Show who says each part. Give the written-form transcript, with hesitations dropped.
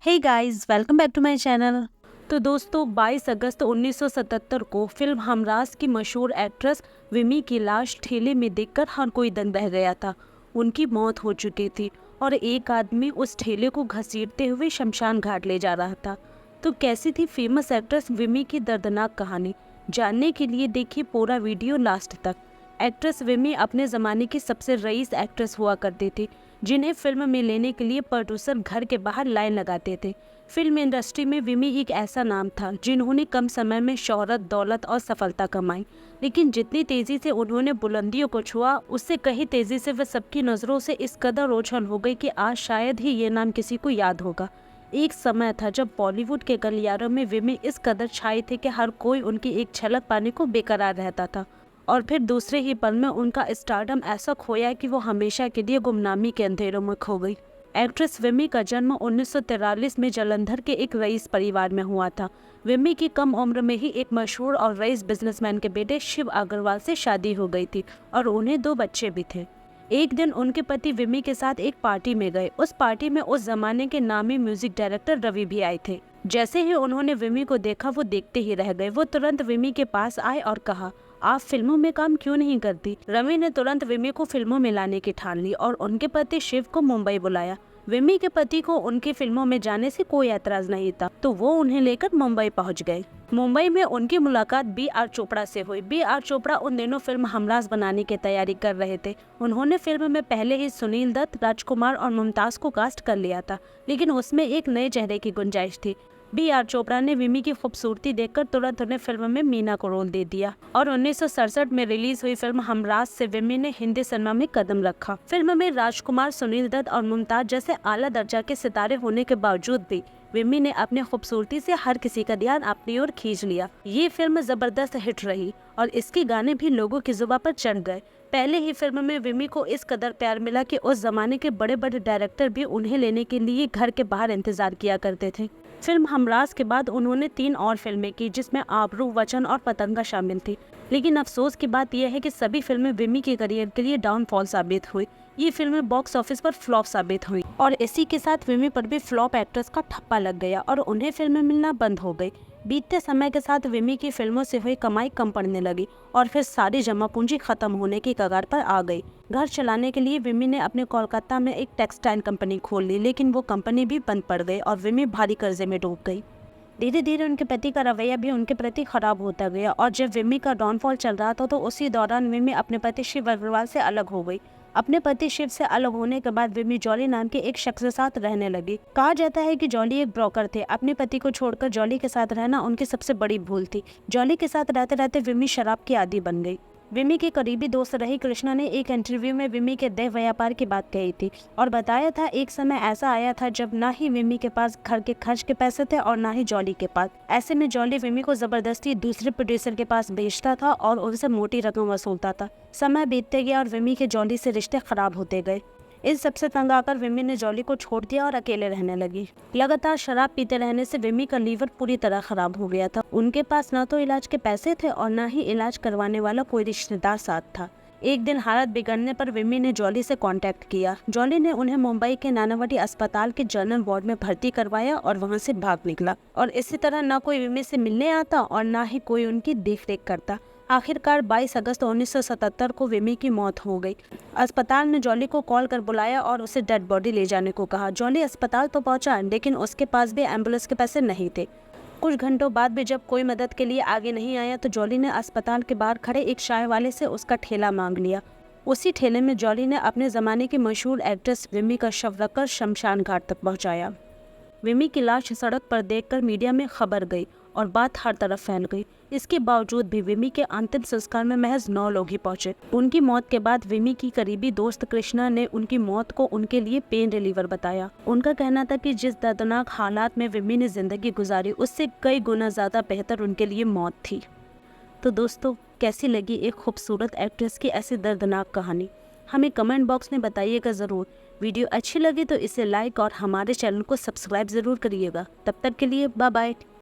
Speaker 1: Hey guys, welcome back to my channel. तो दोस्तों 22 अगस्त 1977 को फिल्म हमराज की मशहूर एक्ट्रेस विमी की लाश ठेले में देखकर हर कोई दंग रह गया था। उनकी मौत हो चुकी थी और एक आदमी उस ठेले को घसीटते हुए शमशान घाट ले जा रहा था। तो कैसी थी फेमस एक्ट्रेस विमी की दर्दनाक कहानी, जानने के लिए देखिए पूरा वीडियो लास्ट तक। एक्ट्रेस विमी अपने ज़माने की सबसे रईस एक्ट्रेस हुआ करती थी, जिन्हें फिल्म में लेने के लिए प्रोड्यूसर घर के बाहर लाइन लगाते थे। फिल्म इंडस्ट्री में विमी एक ऐसा नाम था जिन्होंने कम समय में शोहरत, दौलत और सफलता कमाई, लेकिन जितनी तेज़ी से उन्होंने बुलंदियों को छुआ, उससे कहीं तेज़ी से वह सबकी नज़रों से इस कदर रोशन हो गई कि आज शायद ही ये नाम किसी को याद होगा। एक समय था जब बॉलीवुड के गलियारों में विमी इस कदर छाई थे कि हर कोई उनकी एक झलक पाने को बेकरार रहता था, और फिर दूसरे ही पल में उनका स्टारडम ऐसा खोया कि वो हमेशा के लिए गुमनामी के अंधेरों में खो गई। एक्ट्रेस विमी का जन्म 1943 में जालंधर के एक रईस परिवार में हुआ था। विमी की कम उम्र में ही एक मशहूर और रईस बिजनेसमैन के बेटे शिव अग्रवाल से शादी हो गई थी और उन्हें 2 बच्चे भी थे। एक दिन उनके पति विमी के साथ एक पार्टी में गए। उस पार्टी में उस जमाने के नामी म्यूजिक डायरेक्टर रवि भी आए थे। जैसे ही उन्होंने विमी को देखा, वो देखते ही रह गए। वो तुरंत विमी के पास आए और कहा, आप फिल्मों में काम क्यों नहीं करती? रवि ने तुरंत विमी को फिल्मों में लाने की ठान ली और उनके पति शिव को मुंबई बुलाया। विमी के पति को उनकी फिल्मों में जाने से कोई ऐतराज नहीं था, तो वो उन्हें लेकर मुंबई पहुंच गए। मुंबई में उनकी मुलाकात बी.आर. चोपड़ा से हुई। बी.आर. चोपड़ा उन दिनों फिल्म हमराज बनाने की तैयारी कर रहे थे। उन्होंने फिल्म में पहले ही सुनील दत्त, राजकुमार और मुमताज को कास्ट कर लिया था, लेकिन उसमें एक नए चेहरे की गुंजाइश थी। बी.आर. चोपड़ा ने विमी की खूबसूरती देखकर तुरंत उन्हें फिल्म में मीना को रोल दे दिया और 1967 में रिलीज हुई फिल्म हमराज से विमी ने हिंदी सिनेमा में कदम रखा। फिल्म में राजकुमार, सुनील दत्त और मुमताज जैसे आला दर्जा के सितारे होने के बावजूद भी विमी ने अपनी खूबसूरती से हर किसी का ध्यान अपनी ओर खींच लिया। ये फिल्म जबरदस्त हिट रही और इसके गाने भी लोगों की जुबान पर चढ़ गए। पहले ही फिल्म में विमी को इस कदर प्यार मिला कि उस जमाने के बड़े बड़े डायरेक्टर भी उन्हें लेने के लिए घर के बाहर इंतजार किया करते थे। फिल्म हमराज के बाद उन्होंने 3 और फिल्में की, जिसमें आबरू, वचन और पतंगा शामिल थी। लेकिन अफसोस की बात यह है कि सभी फिल्में विमी के करियर के लिए डाउनफॉल साबित हुई। ये फिल्में बॉक्स ऑफिस पर फ्लॉप साबित हुई और इसी के साथ विमी पर भी फ्लॉप एक्ट्रेस का ठप्पा लग गया और उन्हें फिल्में मिलना बंद हो गई। बीतते समय के साथ विमी की फिल्मों से हुई कमाई कम पड़ने लगी और फिर सारी जमा पूंजी खत्म होने की कगार पर आ गई। घर चलाने के लिए विमी ने अपने कोलकाता में एक टेक्सटाइल कंपनी खोल ली, लेकिन वो कंपनी भी बंद पड़ गई और विमी भारी कर्जे में डूब गई। धीरे धीरे उनके पति का रवैया भी उनके प्रति खराब होता गया और जब विमी का डाउनफॉल चल रहा था तो उसी दौरान विमी अपने पति शिव अग्रवाल से अलग हो गई। अपने पति शिव से अलग होने के बाद विमी जॉली नाम के एक शख्स के साथ रहने लगी। कहा जाता है कि जॉली एक ब्रोकर थे। अपने पति को छोड़कर जॉली के साथ रहना उनकी सबसे बड़ी भूल थी। जॉली के साथ रहते रहते विमी शराब की आदी बन गई। विमी की करीबी दोस्त रही कृष्णा ने एक इंटरव्यू में विमी के देह व्यापार की बात कही थी और बताया था एक समय ऐसा आया था जब ना ही विमी के पास घर के खर्च के पैसे थे और ना ही जॉली के पास। ऐसे में जॉली विमी को जबरदस्ती दूसरे प्रोड्यूसर के पास भेजता था और उनसे मोटी रकम वसूलता था। समय बीतते गया और विमी के जॉली से रिश्ते खराब होते गए। इस सबसे तंग आकर विमी ने जॉली को छोड़ दिया और अकेले रहने लगी। लगातार शराब पीते रहने से विमी का लीवर पूरी तरह खराब हो गया था। उनके पास न तो इलाज के पैसे थे और न ही इलाज करवाने वाला कोई रिश्तेदार साथ था। एक दिन हालत बिगड़ने पर विमी ने जॉली से कांटेक्ट किया। जॉली ने उन्हें मुंबई के नानावटी अस्पताल के जनरल वार्ड में भर्ती करवाया और वहां से भाग निकला और इसी तरह न कोई विमी से मिलने आता और न ही कोई उनकी देखरेख करता। आखिरकार 22 अगस्त 1977 को विमी की मौत हो गई। अस्पताल ने जॉली को कॉल कर बुलाया और उसे डेड बॉडी ले जाने को कहा। जॉली अस्पताल तो पहुंचा, लेकिन उसके पास भी एम्बुलेंस के पैसे नहीं थे। कुछ घंटों बाद भी जब कोई मदद के लिए आगे नहीं आया तो जॉली ने अस्पताल के बाहर खड़े एक चाय वाले से उसका ठेला मांग लिया। उसी ठेले में जॉली ने अपने ज़माने की मशहूर एक्ट्रेस विमी का शव रखकर शमशान घाट तक पहुँचाया। विमी की लाश सड़क पर देखकर मीडिया में खबर गई और बात हर तरफ फैल गई। इसके बावजूद भी विमी के अंतिम संस्कार में महज 9 लोग ही पहुंचे। उनकी मौत के बाद विमी की करीबी दोस्त कृष्णा ने उनकी मौत को उनके लिए पेन रिलीवर बताया। उनका कहना था कि जिस दर्दनाक हालात में विमी ने जिंदगी गुजारी, उससे कई गुना ज्यादा बेहतर उनके लिए मौत थी। तो दोस्तों, कैसी लगी एक खूबसूरत एक्ट्रेस की ऐसी दर्दनाक कहानी? हमें कमेंट बॉक्स में बताइएगा ज़रूर। वीडियो अच्छी लगी तो इसे लाइक और हमारे चैनल को सब्सक्राइब ज़रूर करिएगा। तब तक के लिए बाय बाय।